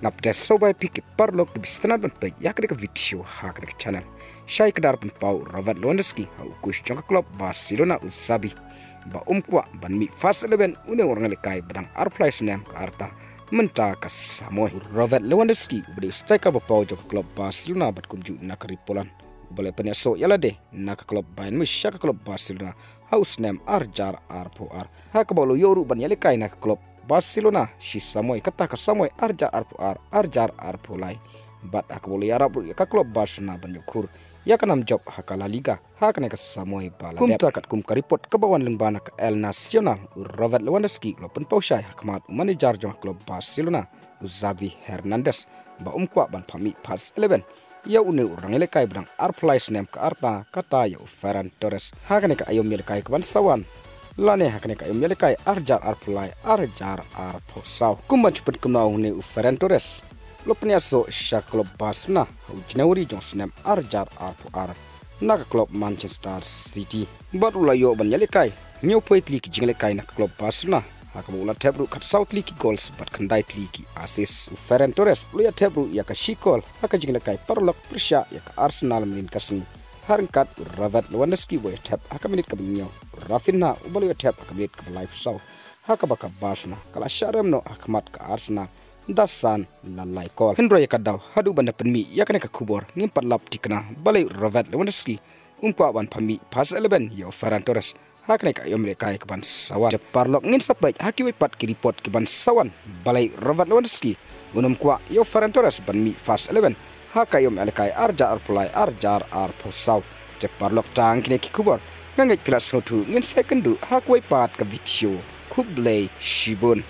ngap tes sobai pik parlok bistanat ban pe yak de video hak de channel shai kedar Pynpaw Lewandowski au kush jong klub Barcelona Xavi ba kwah ban mi fast 11 une orang lekai badang arplay snem ka arta menta ka samoy Lewandowski beli striker ba pau jong klub Barcelona bat kumju nakari Poland boleh penyaso yala de nak klub Bayern Munich ka klub Barcelona haus snem arjar arpoar hak bolo yoru ban yalekai nak klub Barcelona si samoy kata ka samoy arjar arpolai bat ak bolo yarab ka klub Barcelona ban yukur ya kanam job hakala liga hakane ka samoy bala kum takat kum karipot kabawan lembana ka El Nacional Lewandowski lo Pynpaw syai hakmat manager jong klub Barcelona Xavi Hernandez ba kwah ban pami pas 11 ya une orang lekai bang arplay snem ka arta kata ya Ferran Torres hakane ka ayom lekai ka ban sawan lane hakane ka ayom lekai arjar arplay arjar arposau kumban cepet kemau ne Ferran Torres lo penyaso sya klub Barcelona Januari jong snem arjar arpoar nak klub Manchester City baru layo ban lekai nyo poit lik jing lekai nak klub Barcelona hakabula tebru kat South League goals bat kandai League assist Ferran Torres lo ya tebru ya ka shikol haka jing lekai parlok persya ya ka Arsenal menin kasni harangkat Lewandowski boy tap haka menit ka binyo Rafinha ubalo ya tap haka menit ka live saw haka baka Barcelona kala syarem no hakmat ka Arsenal dasan lalai kol hendro ya kadaw hadu banda penmi ya kana ka kubor ngimpat lap tikna balai Lewandowski kwah ban pami pas 11 ya Ferran Torres hakne ka yom lekai ke ban sawan parlok ngin sabai haki pat kiripot ke ban sawan balai Lewandowski kwah yo Ferran Torres ban mi fast 11 haka yom lekai arjar arpulai arjar arposaw parlok tang kine ki kubor ngangai pilas sotu ngin sekundu hakwai pat ke video kublai shibun